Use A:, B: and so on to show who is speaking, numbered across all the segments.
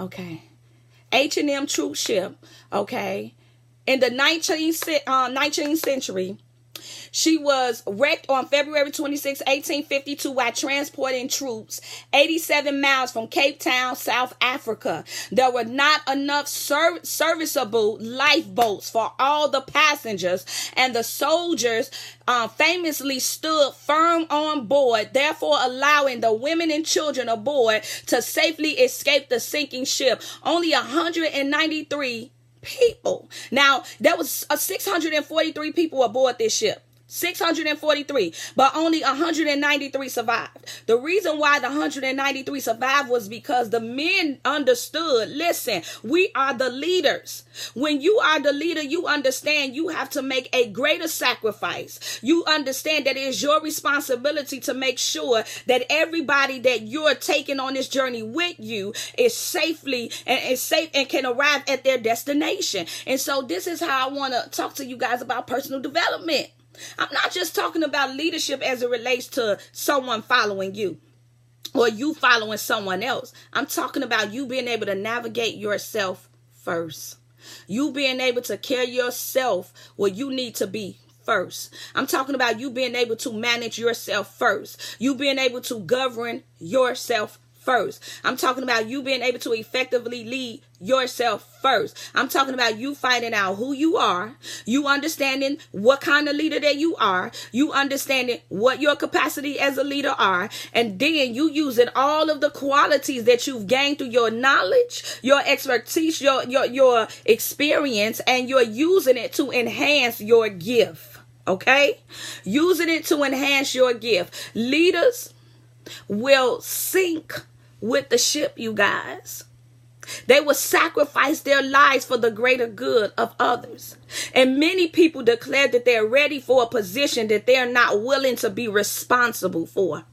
A: Okay. H&M troop ship. Okay. In the 19th century, she was wrecked on February 26, 1852, while transporting troops 87 miles from Cape Town, South Africa. There were not enough serviceable lifeboats for all the passengers, and the soldiers famously stood firm on board, therefore allowing the women and children aboard to safely escape the sinking ship. Only 193 people. Now, there was 643 people aboard this ship. 643, but only 193 survived. The reason why the 193 survived was because the men understood, listen, we are the leaders. When you are the leader, you understand you have to make a greater sacrifice. You understand that it is your responsibility to make sure that everybody that you're taking on this journey with you is safely and is safe and can arrive at their destination. And so this is how I want to talk to you guys about personal development. I'm not just talking about leadership as it relates to someone following you or you following someone else. I'm talking about you being able to navigate yourself first. You being able to carry yourself where you need to be first. I'm talking about you being able to manage yourself first. You being able to govern yourself first. I'm talking about you being able to effectively lead yourself first. I'm talking about you finding out who you are, you understanding what kind of leader that you are, you understanding what your capacity as a leader are, and then you using all of the qualities that you've gained through your knowledge, your expertise, your experience, and you're using it to enhance your gift. Okay? Using it to enhance your gift. Leaders will sink with the ship, you guys. They will sacrifice their lives for the greater good of others. And many people declare that they're ready for a position that they're not willing to be responsible for.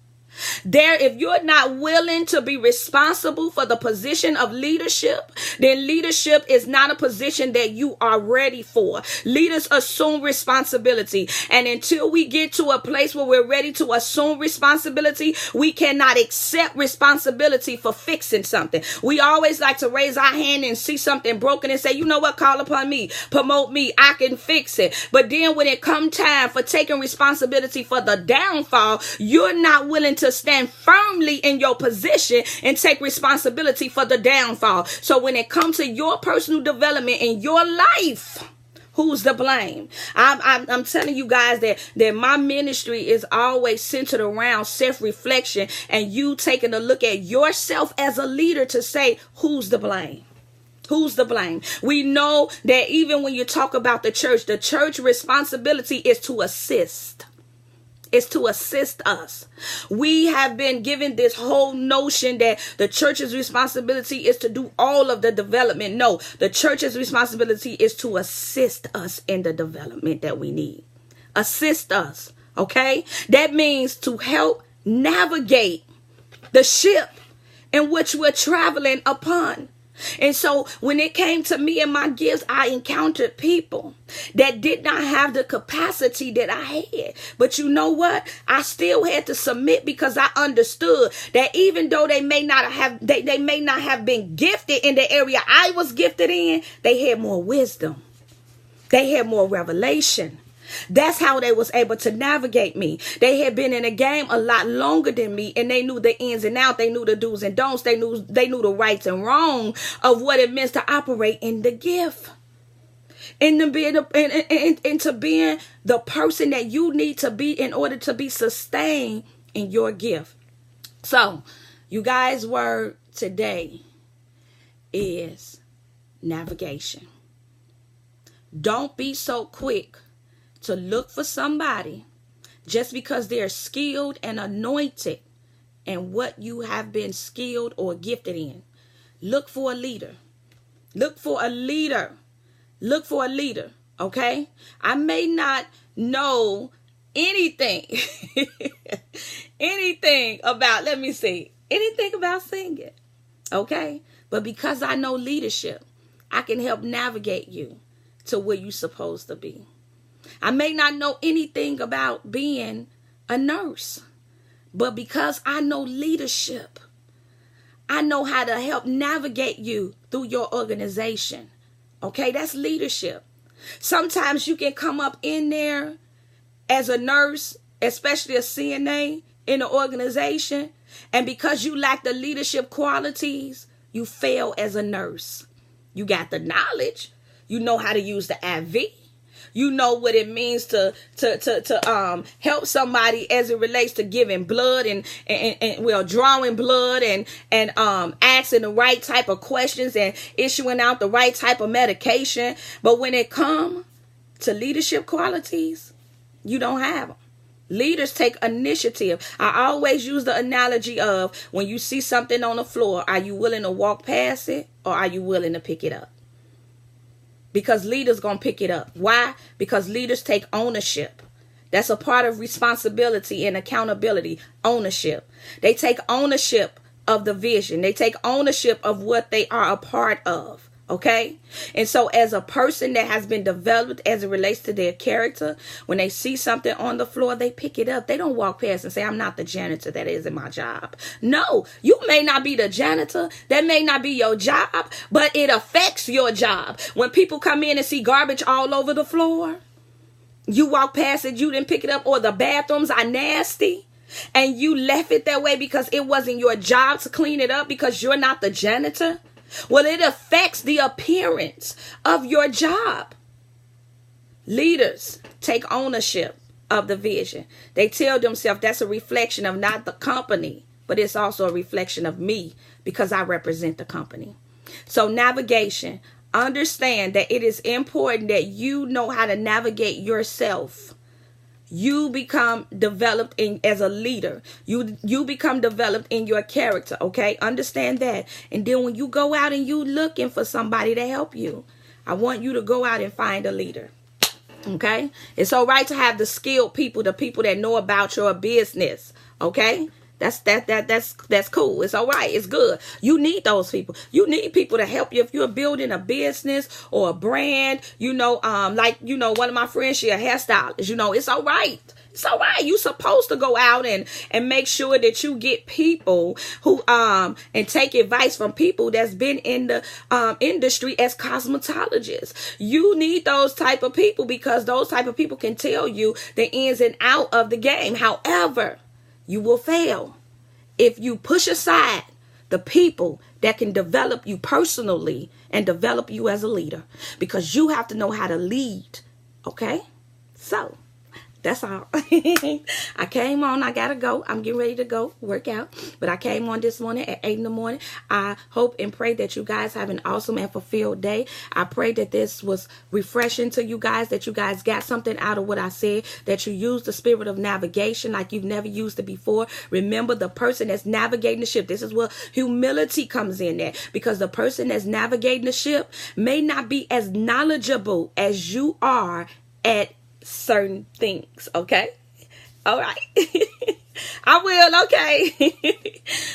A: If you're not willing to be responsible for the position of leadership, then leadership is not a position that you are ready for. Leaders assume responsibility. And until we get to a place where we're ready to assume responsibility, we cannot accept responsibility for fixing something. We always like to raise our hand and see something broken and say, you know what, call upon me, promote me, I can fix it. But then when it comes time for taking responsibility for the downfall, you're not willing to stand firmly in your position and take responsibility for the downfall. So when it comes to your personal development in your life, who's to blame? I'm telling you guys that my ministry is always centered around self-reflection and you taking a look at yourself as a leader to say, who's to blame? Who's to blame? We know that even when you talk about the church responsibility is to assist. It's to assist us. We have been given this whole notion that the church's responsibility is to do all of the development. No, the church's responsibility is to assist us in the development that we need. Assist us, okay? That means to help navigate the ship in which we're traveling upon. And so when it came to me and my gifts, I encountered people that did not have the capacity that I had. But you know what? I still had to submit because I understood that even though they may not have been gifted in the area I was gifted in, they had more wisdom. They had more revelation. That's how they was able to navigate me. They had been in the game a lot longer than me, and they knew the ins and outs. They knew the do's and don'ts. They knew the rights and wrong of what it meant to operate in the gift. Into being the person that you need to be in order to be sustained in your gift. So, you guys' word today is navigation. Don't be so quick to look for somebody just because they're skilled and anointed in what you have been skilled or gifted in. Look for a leader. Look for a leader. Look for a leader. Okay? I may not know anything anything about singing. Okay? But because I know leadership, I can help navigate you to where you're supposed to be. I may not know anything about being a nurse, but because I know leadership, I know how to help navigate you through your organization. Okay, that's leadership. Sometimes you can come up in there as a nurse, especially a CNA in an organization, and because you lack the leadership qualities, you fail as a nurse. You got the knowledge. You know how to use the IV. You know what it means to help somebody as it relates to giving blood and drawing blood and asking the right type of questions and issuing out the right type of medication. But when it comes to leadership qualities, you don't have them. Leaders take initiative. I always use the analogy of when you see something on the floor, are you willing to walk past it or are you willing to pick it up? Because leaders going to pick it up. Why? Because leaders take ownership. That's a part of responsibility and accountability. Ownership. They take ownership of the vision. They take ownership of what they are a part of. Okay? And so as a person that has been developed as it relates to their character, when they see something on the floor, they pick it up. They don't walk past and say, I'm not the janitor. That isn't my job. No, you may not be the janitor. That may not be your job, but it affects your job. When people come in and see garbage all over the floor, you walk past it, you didn't pick it up, or the bathrooms are nasty, and you left it that way because it wasn't your job to clean it up because you're not the janitor. Well, it affects the appearance of your job. Leaders take ownership of the vision. They tell themselves that's a reflection of not the company, but it's also a reflection of me because I represent the company. So navigation, understand that it is important that you know how to navigate yourself. You become developed as a leader. You become developed in your character, okay? Understand that. And then when you go out and you looking for somebody to help you, I want you to go out and find a leader, okay? It's all right to have the skilled people, the people that know about your business, okay? That's cool. It's all right. It's good. You need those people. You need people to help you if you're building a business or a brand. One of my friends, she a hairstylist. It's all right. It's all right. You're supposed to go out and make sure that you get people who and take advice from people that's been in the industry as cosmetologists. You need those type of people because those type of people can tell you the ins and out of the game. However, you will fail if you push aside the people that can develop you personally and develop you as a leader, because you have to know how to lead. Okay? So that's all. I came on. I got to go. I'm getting ready to go work out. But I came on this morning at 8 in the morning. I hope and pray that you guys have an awesome and fulfilled day. I pray that this was refreshing to you guys, that you guys got something out of what I said, that you use the spirit of navigation like you've never used it before. Remember, the person that's navigating the ship, this is where humility comes in there, because the person that's navigating the ship may not be as knowledgeable as you are at certain things, okay? All right. I will, okay?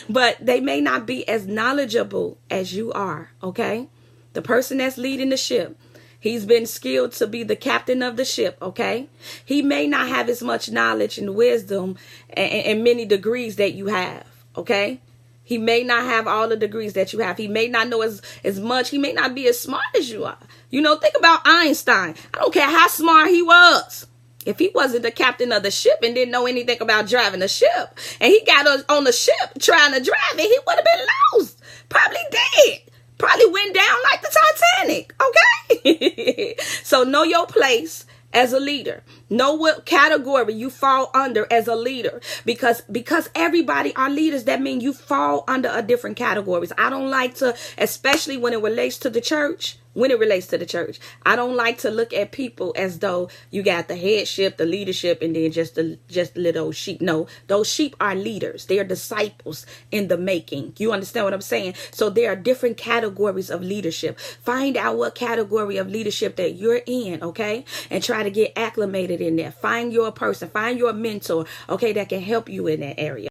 A: But they may not be as knowledgeable as you are, okay? The person that's leading the ship, he's been skilled to be the captain of the ship, okay? He may not have as much knowledge and wisdom and many degrees that you have, okay? He may not have all the degrees that you have. He may not know as much. He may not be as smart as you are. Think about Einstein. I don't care how smart he was. If he wasn't the captain of the ship and didn't know anything about driving the ship, and he got us on the ship trying to drive it, he would have been lost. Probably dead. Probably went down like the Titanic, okay? So know your place as a leader. Know what category you fall under as a leader, because everybody are leaders. That means you fall under a different categories. I don't like to, especially when it relates to the church. I don't like to look at people as though you got the headship, the leadership, and then just little sheep. No, those sheep are leaders. They are disciples in the making. You understand what I'm saying? So there are different categories of leadership. Find out what category of leadership that you're in, okay? And try to get acclimated in there. Find your person, find your mentor, okay, that can help you in that area.